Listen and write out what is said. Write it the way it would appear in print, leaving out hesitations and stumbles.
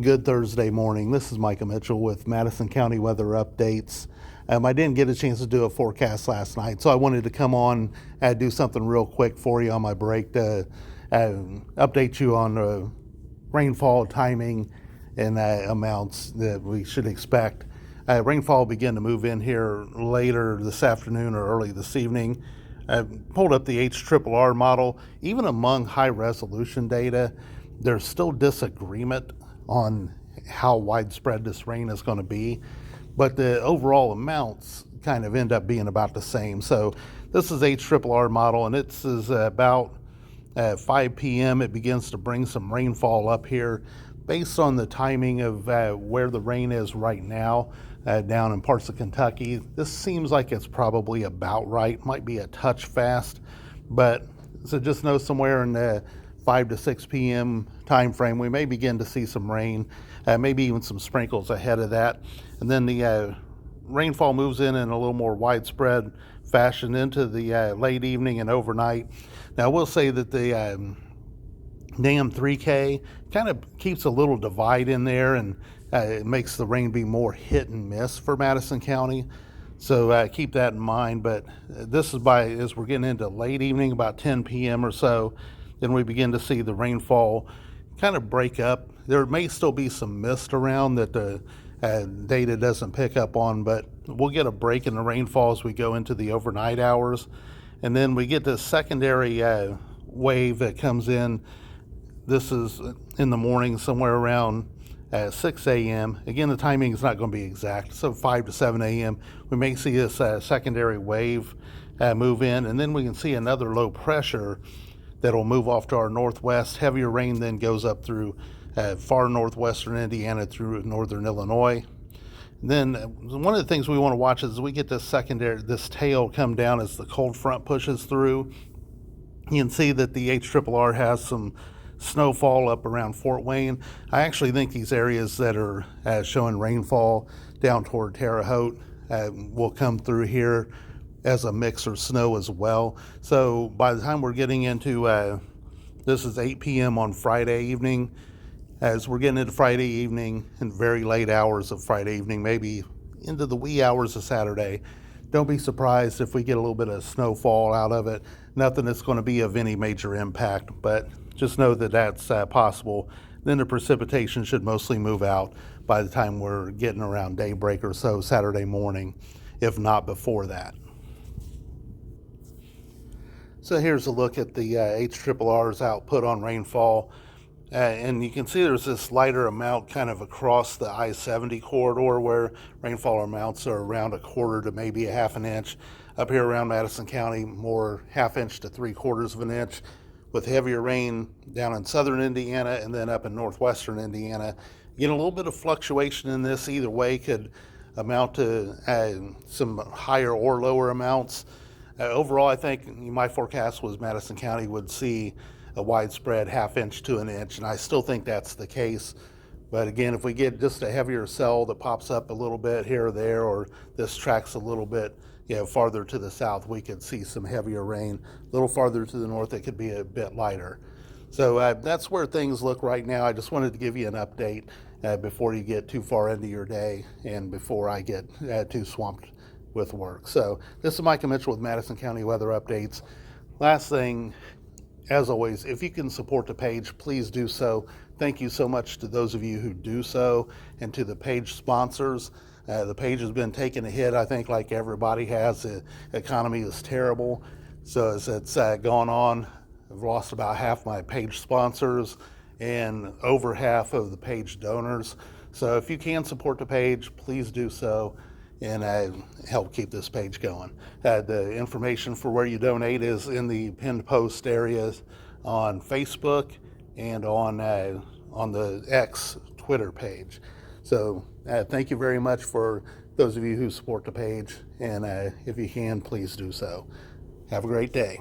Good Thursday morning. This is Micah Mitchell with Madison County Weather Updates. I didn't get a chance to do a forecast last night, so I wanted to come on and do something real quick for you on my break to update you on rainfall timing and amounts that we should expect. Rainfall will begin to move in here later this afternoon or early this evening. I pulled up the HRRR model. Even among high resolution data, there's still disagreement on how widespread this rain is going to be, but the overall amounts kind of end up being about the same. So this is HRRR model, and it is about 5 p.m. It begins to bring some rainfall up here based on the timing of where the rain is right now down in parts of Kentucky. This seems like it's probably about right. Might be a touch fast, but so just know somewhere in the 5 to 6 p.m. time frame, we may begin to see some rain, maybe even some sprinkles ahead of that. And then the rainfall moves in a little more widespread fashion into the late evening and overnight. Now, I will say that the NAM 3K kind of keeps a little divide in there, and it makes the rain be more hit and miss for Madison County. So keep that in mind. But this is as we're getting into late evening, about 10 p.m. or so, then we begin to see the rainfall kind of break up. There may still be some mist around that the data doesn't pick up on, but we'll get a break in the rainfall as we go into the overnight hours. And then we get this secondary wave that comes in. This is in the morning, somewhere around 6 a.m. Again, the timing is not going to be exact, so 5 to 7 a.m. We may see this secondary wave move in, and then we can see another low pressure that'll move off to our northwest. Heavier rain then goes up through far northwestern Indiana through northern Illinois. And then one of the things we want to watch is we get this tail come down as the cold front pushes through. You can see that the HRRR has some snowfall up around Fort Wayne. I actually think these areas that are showing rainfall down toward Terre Haute will come through here as a mix or snow as well. So by the time we're getting into this is 8 p.m. on Friday evening, as we're getting into Friday evening and very late hours of Friday evening, maybe into the wee hours of Saturday, don't be surprised if we get a little bit of snowfall out of it. Nothing that's going to be of any major impact, but just know that that's possible. Then the precipitation should mostly move out by the time we're getting around daybreak or so Saturday morning, if not before that. So here's a look at the HRRR's output on rainfall. And you can see there's this lighter amount kind of across the I-70 corridor where rainfall amounts are around a quarter to maybe a half an inch. Up here around Madison County, more half inch to 3/4 of an inch, with heavier rain down in southern Indiana and then up in northwestern Indiana. Again, a little bit of fluctuation in this either way could amount to some higher or lower amounts. Overall, I think my forecast was Madison County would see a widespread half inch to an inch, and I still think that's the case. But again, if we get just a heavier cell that pops up a little bit here or there, or this tracks a little bit farther to the south, we could see some heavier rain. A little farther to the north, it could be a bit lighter. So that's where things look right now. I just wanted to give you an update before you get too far into your day and before I get too swamped with work. So this is Micah Mitchell with Madison County Weather Updates. Last thing, as always, if you can support the page, please do so. Thank you so much to those of you who do so, and to the page sponsors. The page has been taking a hit, I think, like everybody has. The economy is terrible. So as it's gone on, I've lost about half my page sponsors and over half of the page donors. So if you can support the page, please do so and help keep this page going. The information for where you donate is in the pinned post areas on Facebook and on the X Twitter page. So thank you very much for those of you who support the page, and if you can, please do so. Have a great day.